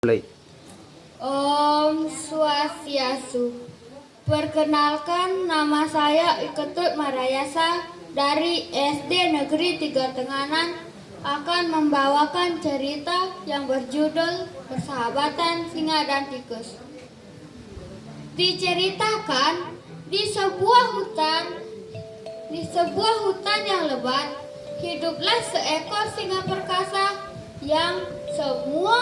Mulai. Om Swastiastu. Perkenalkan, nama saya Iketut Marayasa dari SD Negeri 3 Tenganan akan membawakan cerita yang berjudul Persahabatan Singa dan Tikus. Diceritakan di sebuah hutan yang lebat, hiduplah seekor singa perkasa yang semua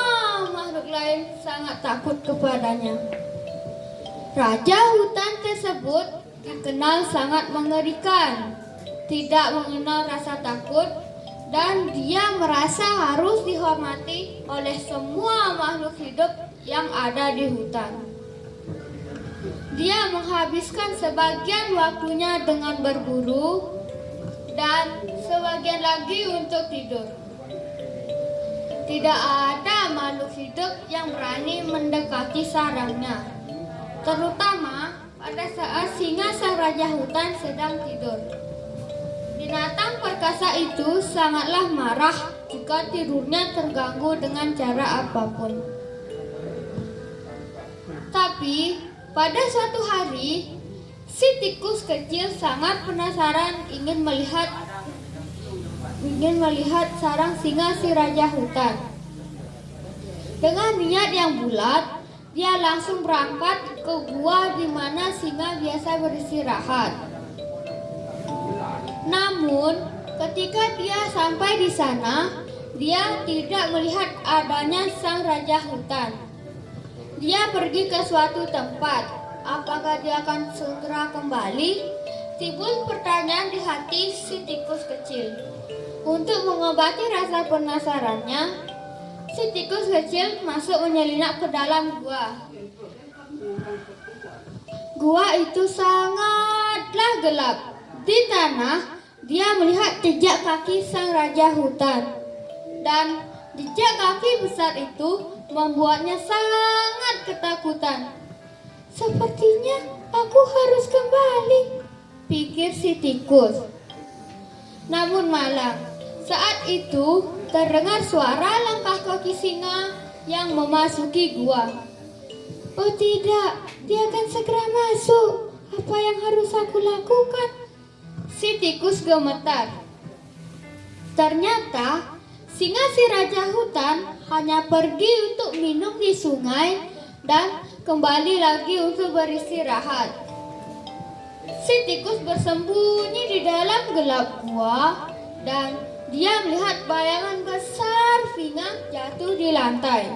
makhluk lain sangat takut kepadanya. Raja hutan tersebut dikenal sangat mengerikan, tidak mengenal rasa takut, dan dia merasa harus dihormati oleh semua makhluk hidup yang ada di hutan. Dia menghabiskan sebagian waktunya dengan berburu dan sebagian lagi untuk tidur. Tidak ada makhluk hidup yang berani mendekati sarangnya, terutama pada saat singa sang raja hutan sedang tidur. Binatang perkasa itu sangatlah marah jika tidurnya terganggu dengan cara apapun. Tapi pada suatu hari, si tikus kecil sangat penasaran ingin melihat sarang singa si raja hutan. Dengan niat yang bulat, dia langsung berangkat ke gua di mana singa biasa beristirahat. Namun, ketika dia sampai di sana, dia tidak melihat adanya sang raja hutan. Dia pergi ke suatu tempat. Apakah dia akan segera kembali? Timbul pertanyaan di hati si tikus kecil. Untuk mengobati rasa penasarannya, si tikus kecil masuk menyelinap ke dalam gua. Gua itu sangatlah gelap. Di tanah, dia melihat jejak kaki sang raja hutan. Dan jejak kaki besar itu membuatnya sangat ketakutan. Sepertinya aku harus kembali, pikir si tikus. Namun malam, saat itu terdengar suara langkah kaki singa yang memasuki gua. Oh tidak, dia akan segera masuk. Apa yang harus aku lakukan? Si tikus gemetar. Ternyata singa si raja hutan hanya pergi untuk minum di sungai dan kembali lagi untuk beristirahat. Si tikus bersembunyi di dalam gelap gua dan dia melihat bayangan besar singa jatuh di lantai.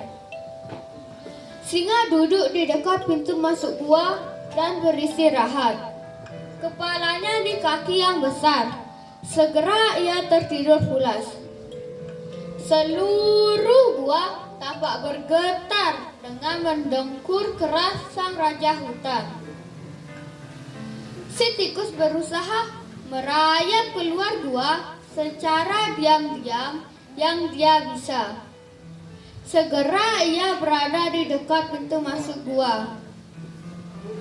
Singa duduk di dekat pintu masuk gua dan beristirahat. Kepalanya di kaki yang besar. Segera ia tertidur pulas. Seluruh gua tampak bergetar dengan mendengkur keras sang raja hutan. Si tikus berusaha merayap keluar gua secara diam-diam yang dia bisa. Segera ia berada di dekat pintu masuk gua.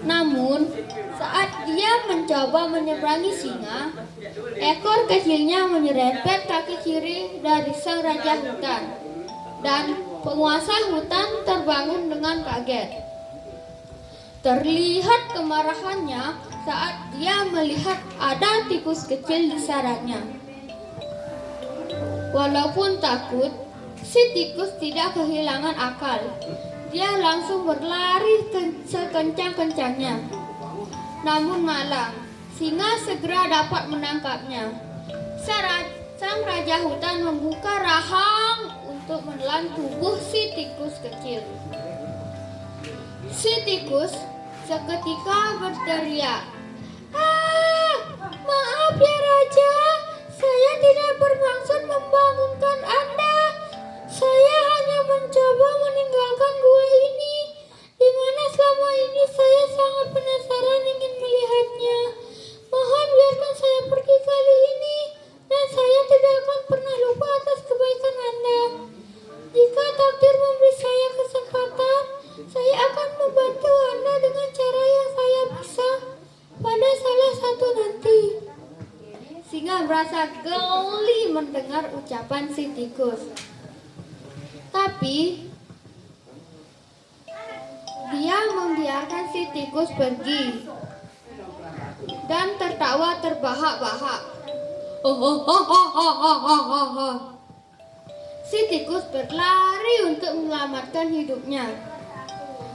Namun, saat dia mencoba menyeberangi singa, ekor kecilnya menyerempet kaki kiri dari sang raja hutan. Dan penguasa hutan terbangun dengan kaget. Terlihat kemarahannya saat dia melihat ada tikus kecil di sarangnya. Walaupun takut, si tikus tidak kehilangan akal. Dia langsung berlari sekencang-kencangnya. Namun malang, singa segera dapat menangkapnya. Sang raja hutan membuka rahang untuk menelan tubuh si tikus kecil. Si tikus seketika berteriak, "Ah, maaf ya Raja, saya tidak bermaksud membangunkan Anda. Saya hanya mencoba meninggalkan gua ini, di mana selama ini saya sangat penasaran ingin melihatnya. Mohon biarkan saya pergi kali ini, dan saya tidak akan pernah lupa atas kebaikan Anda. Jika takdir memberi saya kesempatan, saya akan membantu Anda dengan cara yang saya bisa pada salah satu nanti." Singa merasa geli mendengar ucapan si tikus. Tapi membiarkan si tikus pergi dan tertawa terbahak-bahak. Si tikus berlari untuk menyelamatkan hidupnya.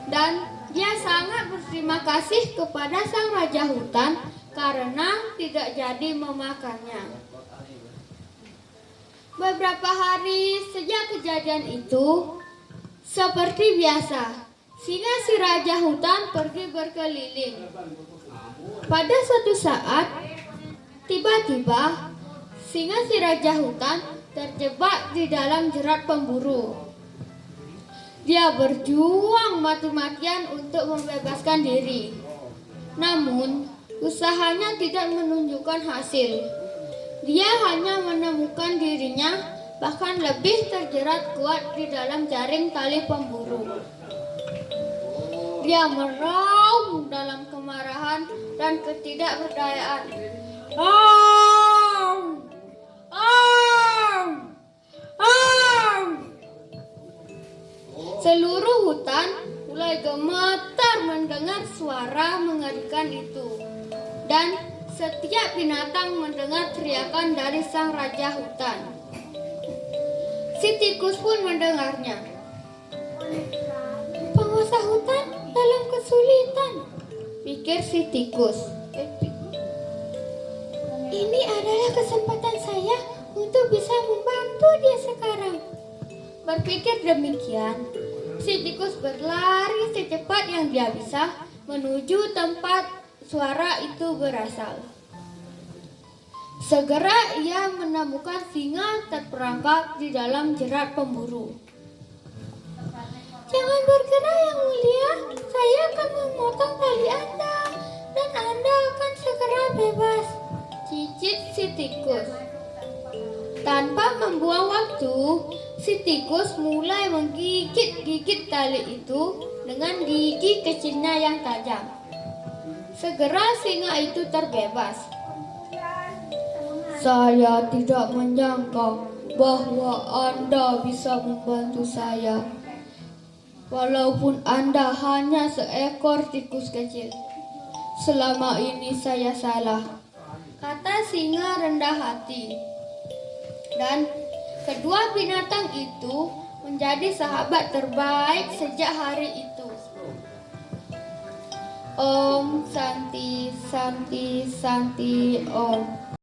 Dan dia sangat berterima kasih kepada sang raja hutan karena tidak jadi memakannya. Beberapa hari sejak kejadian itu, seperti biasa, singa si raja hutan pergi berkeliling. Pada suatu saat, tiba-tiba singa si raja hutan terjebak di dalam jerat pemburu. Dia berjuang mati-matian untuk membebaskan diri. Namun, usahanya tidak menunjukkan hasil. Dia hanya menemukan dirinya bahkan lebih terjerat kuat di dalam jaring tali pemburu. Dia meraung dalam kemarahan dan ketidakberdayaan. Aum! Aum! Aum! Seluruh hutan mulai gemetar mendengar suara mengerikan itu. Dan setiap binatang mendengar teriakan dari sang raja hutan. Si tikus pun mendengarnya. Penguasa hutan dalam kesulitan, pikir si tikus. Ini adalah kesempatan saya untuk bisa membantu dia sekarang. Berpikir demikian, si tikus berlari secepat yang dia bisa menuju tempat suara itu berasal. Segera ia menemukan singa terperangkap di dalam jerat pemburu. Jangan bergerak yang mulia, saya akan memotong tali Anda dan Anda akan segera bebas, cicit si tikus. Tanpa membuang waktu, si tikus mulai menggigit-gigit tali itu dengan gigi kecilnya yang tajam. Segera singa itu terbebas. Saya tidak menyangka bahwa Anda bisa membantu saya. Walaupun Anda hanya seekor tikus kecil. Selama ini saya salah, kata singa rendah hati. Dan kedua binatang itu menjadi sahabat terbaik sejak hari itu. Om Santi Santi Santi Om.